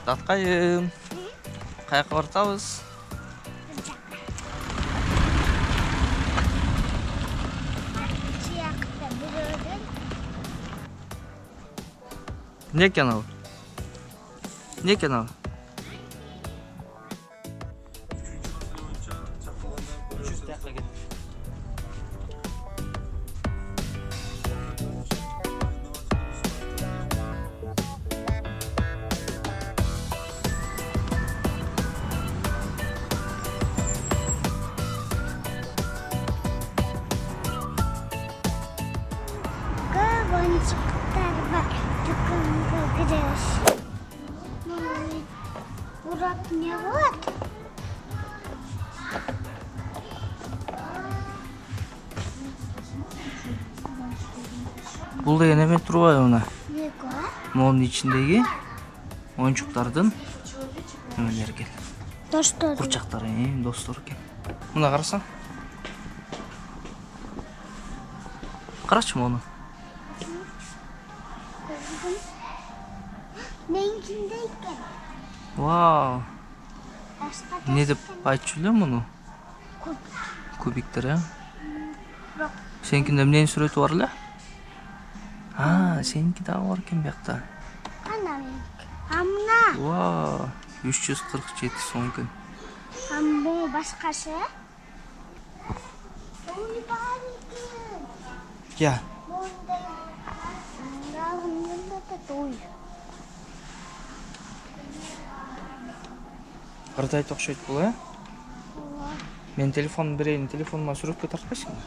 Таткайым. Каяка бартабыз? Не екен ал? Не екен ал? Oyuncaklar var. Dükkanına giriş. Burak ne var? Бул деген эме турбайбы мына? Ne var? Монун ичиндеги оюнчуктардын эмелери экен. Dostlar. Курчактары, достор экен. Мына карасаң. Карачы мону. Neyindeyken? Вау. Başka Не деп айтчу эле муну? Kub. Кубиктер, э? Yok. Сеникинде эмненин сүрөтү бар эле? Сеники дагы бар экен биякта. Ana. Amna. Вау. 347 сом экен. Bu başkası. Onu var ekan. Я. Кырдай окшойт бул, э? Мен телефон берейин, телефонума сүрөткө тартпайсыңбы?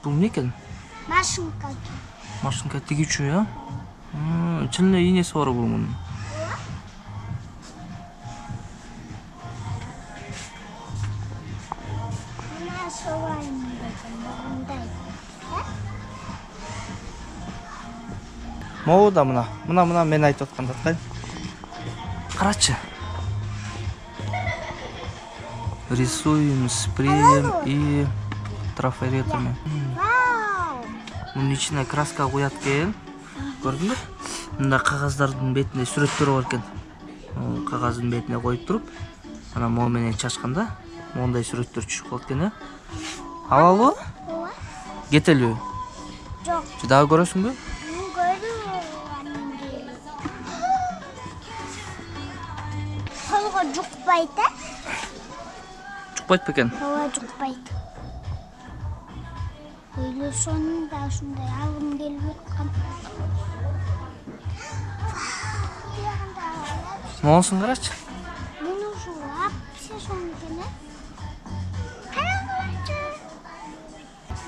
Бул эмне экен? Машинка. Машинка тигүүчү, э? Чын эле ийнеси бар бул мунун. Могу да мына мен айтып аткан таткай. Карачы. Рисуем спреем и трафаретами. Вау! Мунун ичине краска куят экен. Көрдүңбү? Мында кагаздардын бетинде сүрөттөрү бар экен. Кагаздын бетине коюп туруп, анан могу менен чачканда моундай сүрөттөр түшүп калат экен, э? Алалы? Кетелби? Жок. Дагы көрөсүңбү? Kolga жукпайт, э? Жукпайт бекен? Ооба, жукпайт. Ойло сонунда ушундай алгым келип аткан. Монусун карачы. Муну ушулап, сезон экен, э?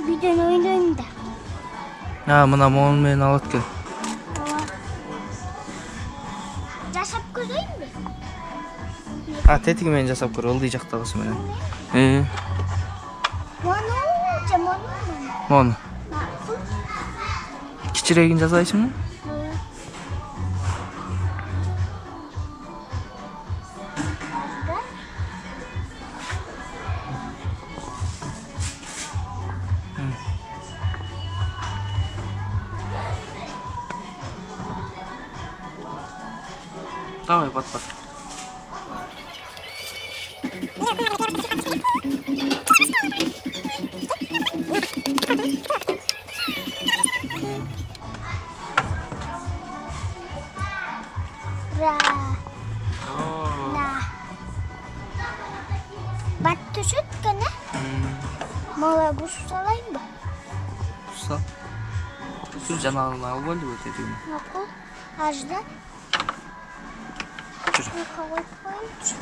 Биден ойнойм да. Мына монун менен алат экен. Жашап көрөйүнбү? Тетиги менен жасап көр, ылдый жактагысы менен. Мону. Кичирегин жасайсыңбы? Давай, бат. Бат түшөт экен, э? Мала буш салайынбы? Сал. Су жанагын албайлыбы тетигин? Жок. Ажда. Жүр. Коюп коюмчу.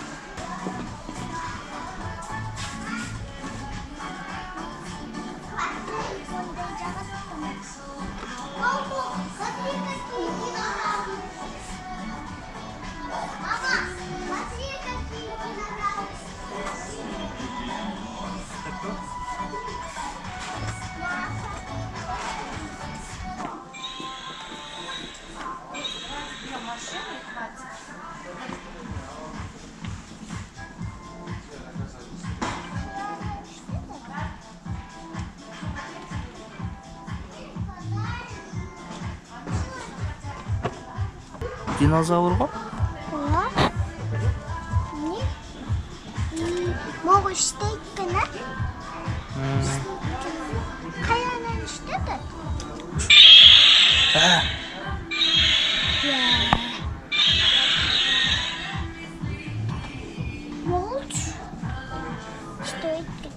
Динозавр го? Ооба. Эмне? Могу иштейт экен, а? Каянан иштейт? Молчу. Иштейт экен.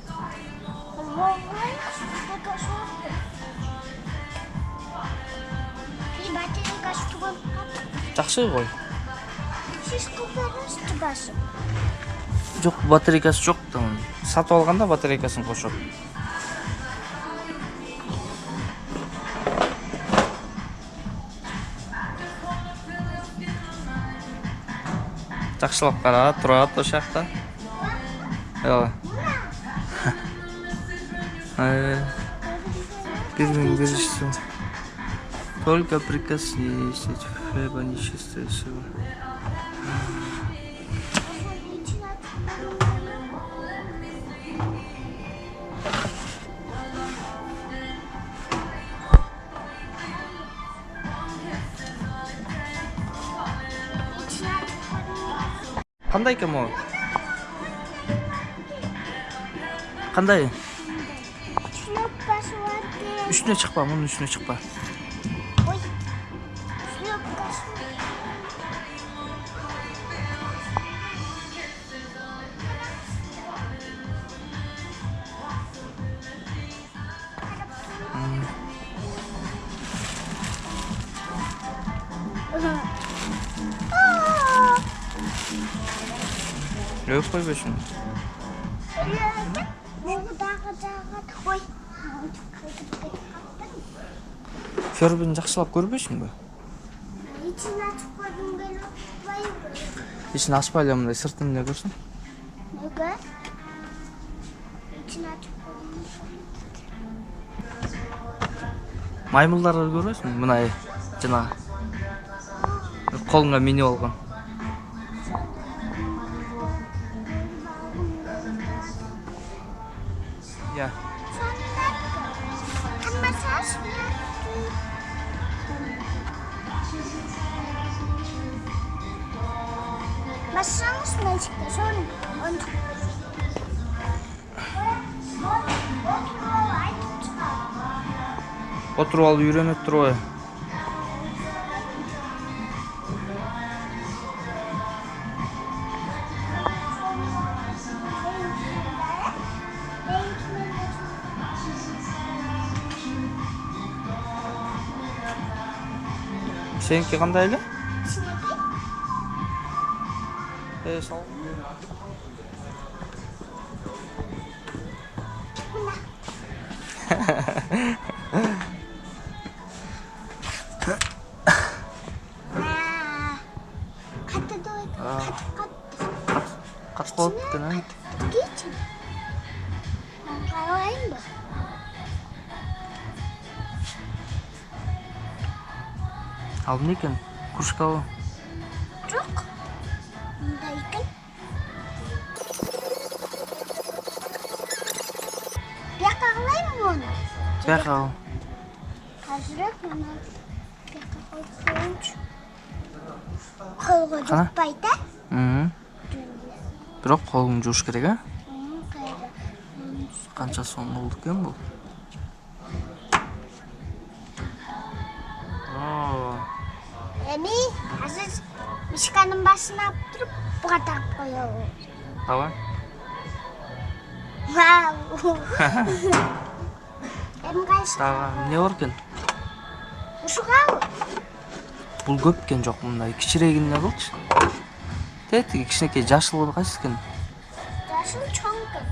Батарейкасы түгөнүп калды. Жакшы кой. Сиз кылдыңызбы басып? Жок, батарейкасы жок да. Сатып алганда батарейкасын кошот. Жакшылап кара, турат ошол жакта. Ооба. Первым беришься. Только прикоснись, хлеба не чистейшего. Кандай экен могу? Кандай? Шлепкасы бар деп. Үстүнө чыкпа, мунун үстүнө чыкпа. Ой. Шлепкасы. Өп койбойсуң. Могу дагы ой. Фербин жакшылап көрбөйсүңбү? Ичин ачып көргүм келип атпайбы? Ичин ачпай эле мындай сыртын эле көрсүң. Неге? Ичин ачып көргүм. Маймылдарды көрбөйсүңбү? Мына жана колуңа минип алган. Я. Бассаңыз мальчикка, соны он. Отуруп алып үйрөнөт турбайбы? Сеники кандай эле? Сал. Кат болуп кеткен, Кичи. Карайынбы? Ал эмне экен? Кружкабы? Жок. Мындай экен. Бияка кылайынбы муну? Бияка ал. Азыраак мына бияка коюп коеюнчу. Колго жукпайт, а? Бирок колуңду жууш керек, а? Кайда? Канча сом болду экен бул? Эми азыр мишканын башына алып туруп буга тагып коелу. Давай. Вау. Эми кайсы? Дагы эмне бар экен? Ушугабы? Бул көп экен, жок мындай кичирегине кылчы. Тетиги кичинекей жашыл кайсы экен? Жашыл чоң экен.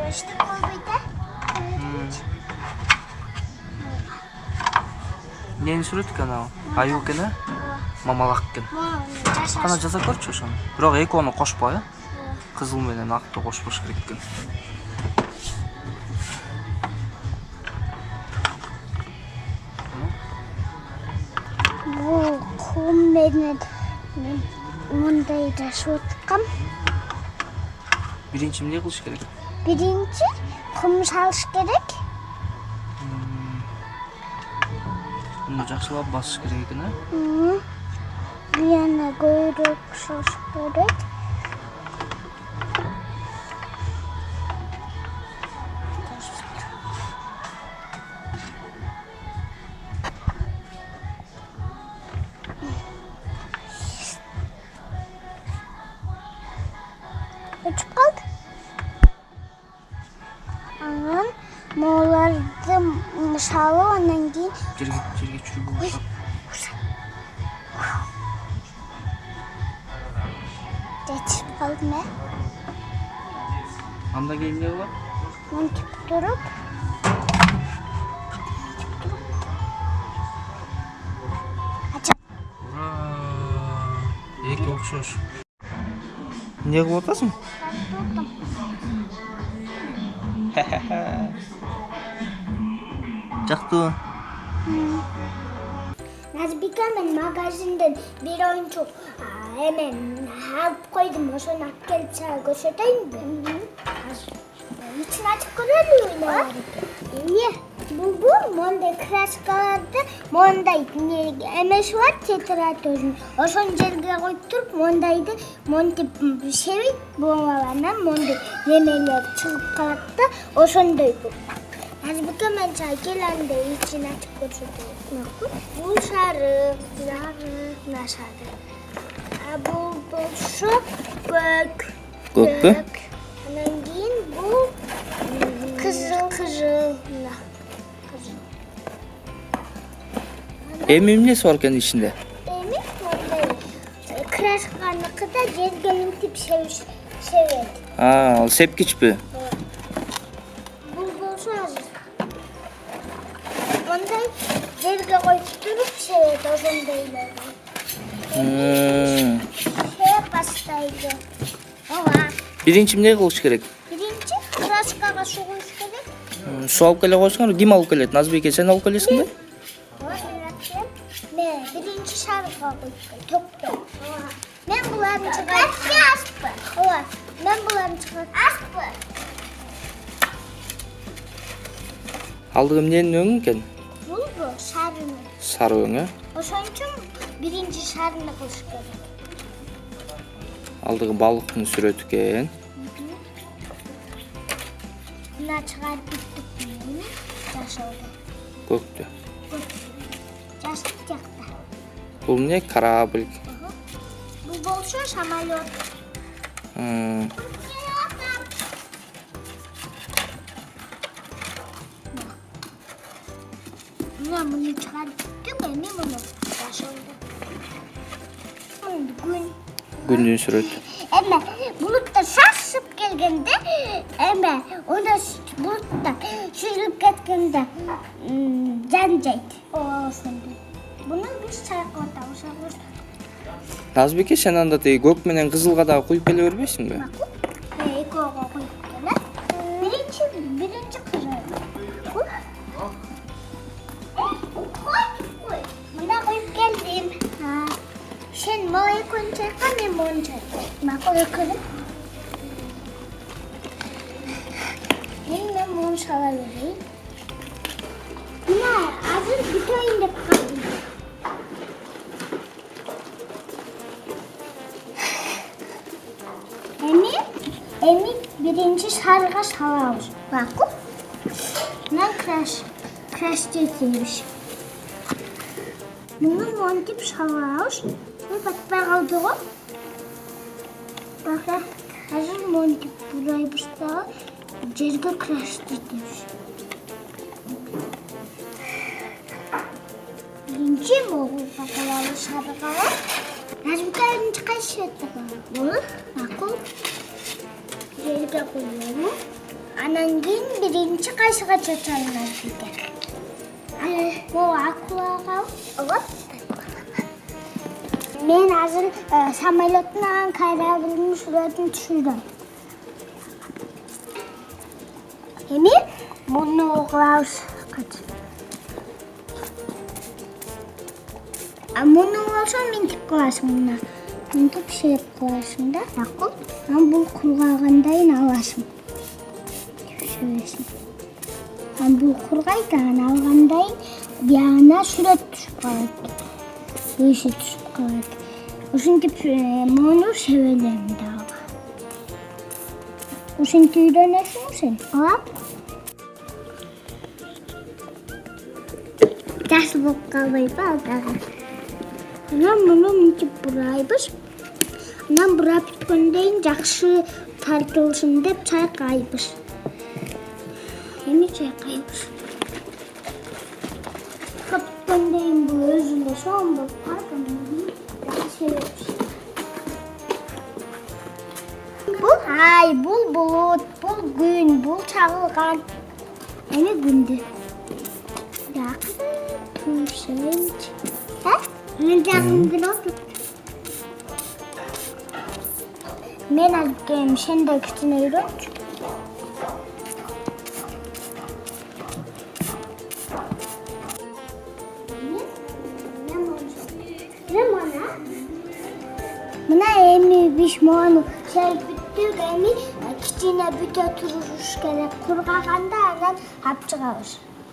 Эчтек болбойт, а? Эмнени сүрөт экен ал? Аюу экен, а? Мамалак экен. Кана жаза көрчү ошону. Бирок экөөнү кошпой, кызыл менен акты кошпош керек экен. Бул кум менен мен мындай жашап аткам. Биринчи эмне кылыш керек? Биринчи кум салыш керек. Муну жакшылап басыш керек экен, а? Yana kuyruk sos gerek. Uçup kaldı. Anam moğollarda мысалы ondan кейін Жерге жүргү. жетişip kaldım ya. Анда кейін не болады? Mıntip durup açıp Ура! Эки окшош. Не кылып атасың? durdum. Жактыбы? Nazbika men magazinden bir oyuncak hemen alıp koydum. O sonra gelip sana göstereyim mi? İçini açıp görüyor İyi. Bu Monday kraskalarda Monday emes var tetratörün. O son yerine koyup durup Monday'da Monday sevip boğmalarına Monday yemeğler çıkıp kalıp da o son duydu. Nazbika men çay gelende içini açıp göstereyim. Bu sarı, sarı. Bu şu gök. Gökpü? Ondan keyin bu kızıl. Эми эмнеси бар экен ичинде? Emin monday kraşkanlıkı da cezgenin tip sevet. Ал сепкичпи? Bu bolsa hazır. Monday cezge koyup durup sevet o sondaylar. Başlaydı. Ova. Биринчи эмне кылыш керек? Birinci kraşkaga su koyuş gerek. Суу алып келе койсуңар, ким алып келет? Назбике, сен алып келесиңби? Ne? Birinci şarkı toptu. Ben bularını çıkart. Aspı. Ben bularını çıkart. Aspı. Алдыгы эмненин өңү экен? Bu şarını. Сары өң, э? O son için birinci şarını kılış gerek. Алдыгы балыктын сүрөтү экен. Bunlar çıkar bittik mi? Yaşıldı. Көктү. Yaşlık yakta. Бул эмне? Корабль. Bu bolsa samolyot. Bunlar bunu çıkar bittik mi? Ne bunu? Yaşıldı. Gün. Күндүн сүрөтү. Ama bulutta sarsıp gelgende ama ona bulutta süzülüp getkende cancaydı. O olsundu. Bunu biz çayqlatабыз. Назбике, сен анда тиги көк менен кызылга дагы куюп келе бербейсиңби? Ekoga koyup gele. Birinci kızı. Buna koyup geldim. Sen moyu koyacaksan ben bunu çekeceğim. Bak oraya koyayım. Ben bunu sana vereyim. Buna hazır bütün de kaldım. Emin birinci sarığa salıyoruz. Bak bu. Ben crash demiş. Bunu montip salıyoruz. Ve bak ben aldım. Bak hazır montip burayı başta. Cerge crash demiş. Birinci mi oldu bakalım sarığa? Nasıl bir tane çıkarıştı bu? Bak bu. Cerge koyuyorum. Anangin birinci kaşığa çatalına gider. Bu akulağa alıp ben hazır samolyotla kaybolmuş suratını düşürdüm. Emin bunu oğlaş kaç. Bunu olsa ben tip koyarsın buna. Bunu tip şey koyarsın da. Bakın ben bunu kulağındayın alasın. Şöylesin. Ben bu kurgaydan algandayın bir yana süret düşüp kalır. Değişik düşüp kalır. Ушинтип муну себелерим дагы. Ушинтип үйрөнөсүң сен? Жаш болуп калбайбы алдагы? Анан муну мынтип бурайбыз. Анан бура бүткөндөн кийин жакшы тартылсын деп чайкайбыз. Эми чайкайбыз. Бүткөндөн кийин бул өзүнө соң болуп калган. Бул ай, бул булут, бул күн, бул чагылган. Эми күндү. Turşenç. Ben canım otur. Men alıp geldim. Sen de küçüğüne yürü. Buna emi pişmanı şey bitti emi küçüğüne büte tururuz gerek. Kurgaganda anan hapçı kalır.